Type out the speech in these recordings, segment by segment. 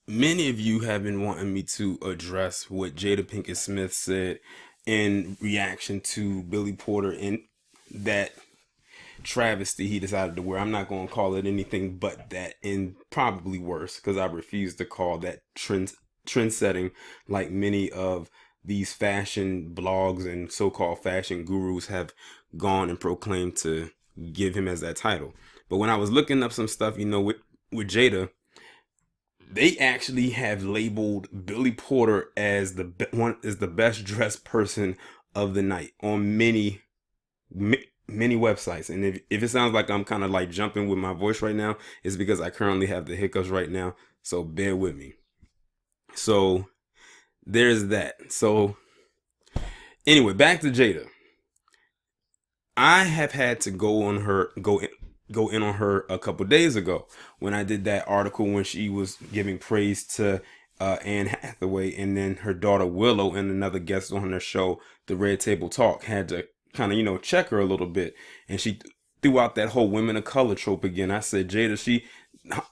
Many of you have been wanting me to address what Jada Pinkett-Smith said in reaction to Billy Porter and that travesty he decided to wear. I'm not going to call it anything but that, and probably worse, because I refuse to call that trend setting like many of these fashion blogs and so-called fashion gurus have gone and proclaimed to give him as that title. But when I was looking up some stuff, with Jada, they actually have labeled Billy Porter as the best dressed person of the night on many websites. And if it sounds like I'm kind of like jumping with my voice right now, it's because I currently have the hiccups right now, so bear with me. So there's that. So anyway, back to Jada. I have had to go in on her a couple days ago when I did that article when she was giving praise to Anne Hathaway, and then her daughter Willow and another guest on her show, The Red Table Talk, had to kind of check her a little bit, and she threw out that whole women of color trope again. I said, Jada,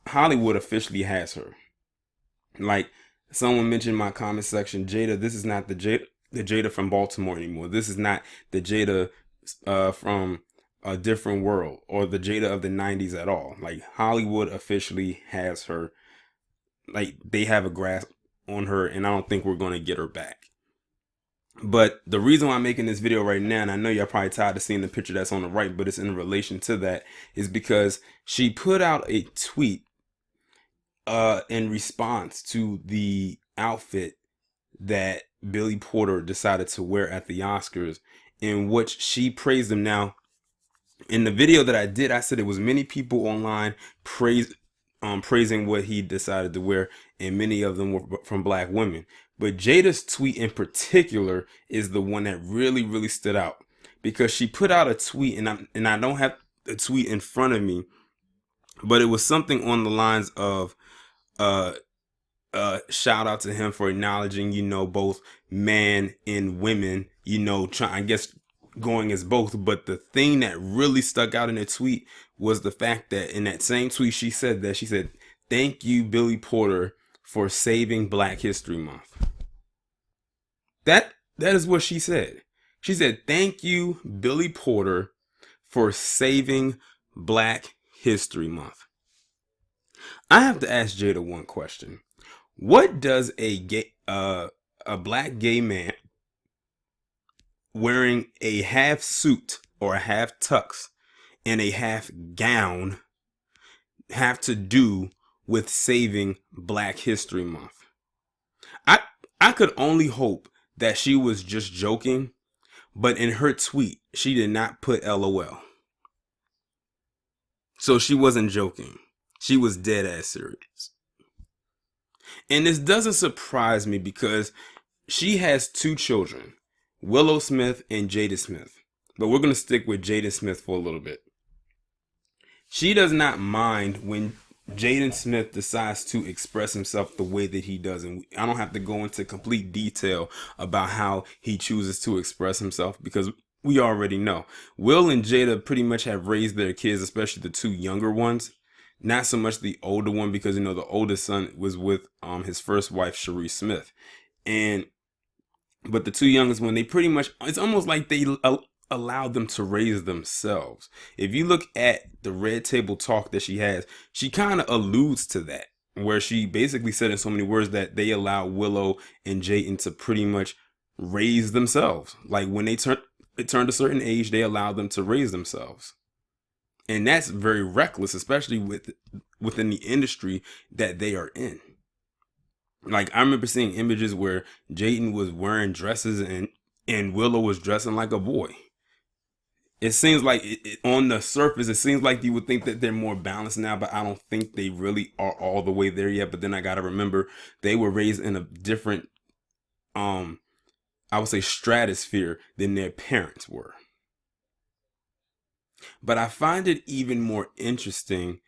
Hollywood officially has her. Like someone mentioned in my comment section, Jada, this is not the Jada from Baltimore anymore. This is not the Jada from a different world or the Jada of the 90s at all. Like Hollywood officially has her. Like they have a grasp on her, and I don't think we're going to get her back. But the reason why I'm making this video right now, and I know you're probably tired of seeing the picture that's on the right, but it's in relation to that, is because she put out a tweet in response to the outfit that Billy Porter decided to wear at the Oscars, in which she praised him. Now, in the video that I did, I said it was many people online praising what he decided to wear, and many of them were from black women. But Jada's tweet in particular is the one that really stood out, because she put out a tweet, and I don't have the tweet in front of me, but it was something on the lines of shout out to him for acknowledging, both man and women, I guess going as both. But the thing that really stuck out in the tweet was the fact that in that same tweet, she said, thank you, Billy Porter, for saving Black History Month. That is what she said. She said, thank you, Billy Porter, for saving Black History Month. I have to ask Jada one question. What does a black gay man wearing a half suit or a half tux and a half gown have to do with saving Black History Month? I could only hope that she was just joking, but in her tweet, she did not put LOL. So she wasn't joking. She was dead ass serious. And this doesn't surprise me because she has two children, Willow Smith and Jada Smith. But we're going to stick with Jada Smith for a little bit. She does not mind when Jaden Smith decides to express himself the way that he does. And I don't have to go into complete detail about how he chooses to express himself, because we already know. Will and Jada pretty much have raised their kids, especially the two younger ones. Not so much the older one, because, the oldest son was with his first wife, Cherie Smith. But the two youngest one, they pretty much, it's almost like they allowed them to raise themselves. If you look at the Red Table Talk that she has, she kind of alludes to that, where she basically said in so many words that they allow Willow and Jayden to pretty much raise themselves. Like when they turned a certain age, they allowed them to raise themselves. And that's very reckless, especially within the industry that they are in. Like I remember seeing images where Jayden was wearing dresses and Willow was dressing like a boy. It seems like on the surface, it seems like you would think that they're more balanced now, but I don't think they really are all the way there yet. But then I got to remember they were raised in a different, I would say, stratosphere than their parents were. But I find it even more interesting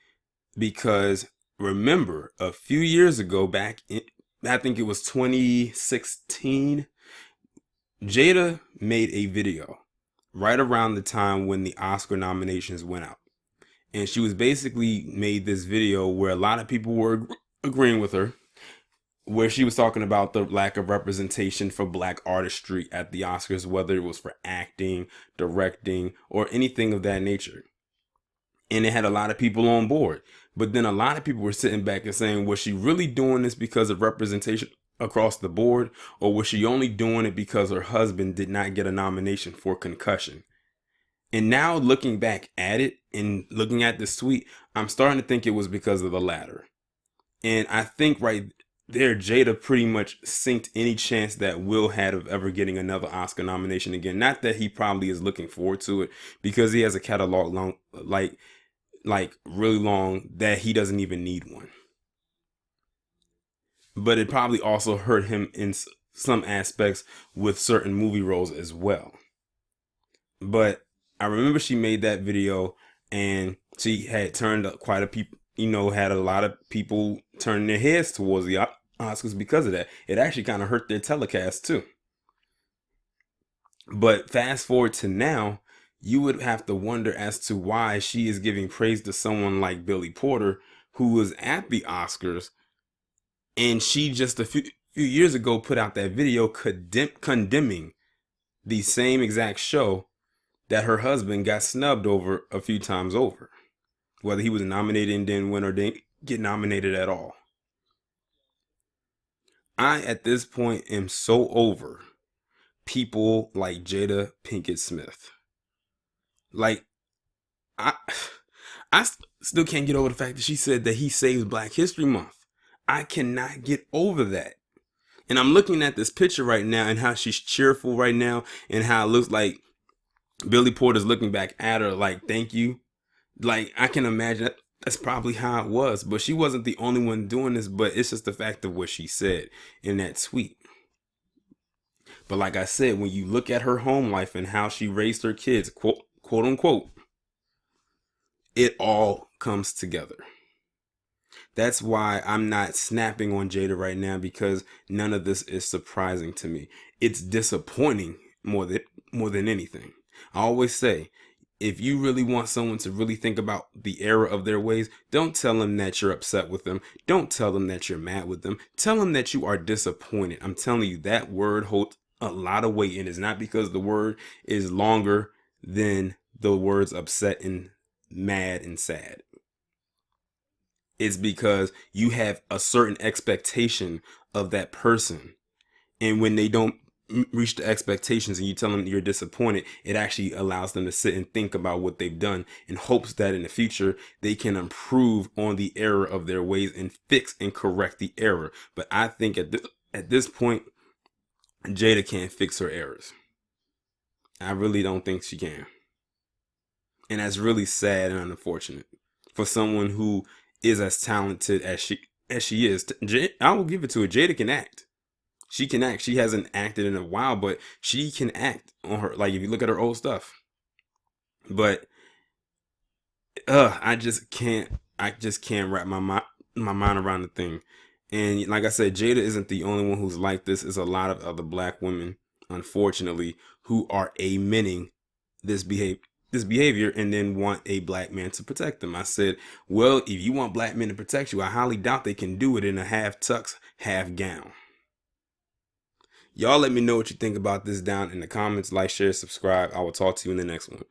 because remember a few years ago, back in, I think it was 2016, Jada made a video right around the time when the Oscar nominations went out. And she was basically made this video where a lot of people were agreeing with her. where she was talking about the lack of representation for black artistry at the Oscars, whether it was for acting, directing, or anything of that nature. And it had a lot of people on board. But then a lot of people were sitting back and saying, was she really doing this because of representation across the board? Or was she only doing it because her husband did not get a nomination for Concussion? And now looking back at it and looking at this tweet, I'm starting to think it was because of the latter. And I think right there, Jada pretty much synced any chance that Will had of ever getting another Oscar nomination again. Not that he probably is looking forward to it, because he has a catalog long, like really long, that he doesn't even need one. But it probably also hurt him in some aspects with certain movie roles as well. But I remember she made that video and she had turned up quite a people, had a lot of people turning their heads towards the Oscars because of that. It actually kind of hurt their telecast too. But fast forward to now, you would have to wonder as to why she is giving praise to someone like Billy Porter, who was at the Oscars, and she just a few years ago put out that video condemning the same exact show that her husband got snubbed over a few times over, whether he was nominated and didn't win or didn't get nominated at all. I, at this point, am so over people like Jada Pinkett-Smith. Like, I still can't get over the fact that she said that he saves Black History Month. I cannot get over that. And I'm looking at this picture right now and how she's cheerful right now and how it looks like Billy Porter's looking back at her like, thank you. Like, I can imagine that's probably how it was. But she wasn't the only one doing this, but it's just the fact of what she said in that tweet. But like I said, when you look at her home life and how she raised her kids, quote unquote, it all comes together. That's why I'm not snapping on Jada right now, because none of this is surprising to me. It's disappointing more than anything. I always say, if you really want someone to really think about the error of their ways, don't tell them that you're upset with them. Don't tell them that you're mad with them. Tell them that you are disappointed. I'm telling you, that word holds a lot of weight, and it's not because the word is longer than the words upset and mad and sad. It's because you have a certain expectation of that person, and when they don't reach the expectations and you tell them you're disappointed, it actually allows them to sit and think about what they've done in hopes that in the future they can improve on the error of their ways and fix and correct the error. But I think at this point, Jada can't fix her errors. I really don't think she can. And that's really sad and unfortunate for someone who is as talented as she is. I will give it to her. Jada can act. She can act. She hasn't acted in a while, but she can act on her. Like, if you look at her old stuff. But I just can't wrap my mind around the thing. And like I said, Jada isn't the only one who's like this. There's a lot of other black women, unfortunately, who are amening this behavior and then want a black man to protect them. I said, well, if you want black men to protect you, I highly doubt they can do it in a half tux, half gown. Y'all let me know what you think about this down in the comments. Like, share, subscribe. I will talk to you in the next one.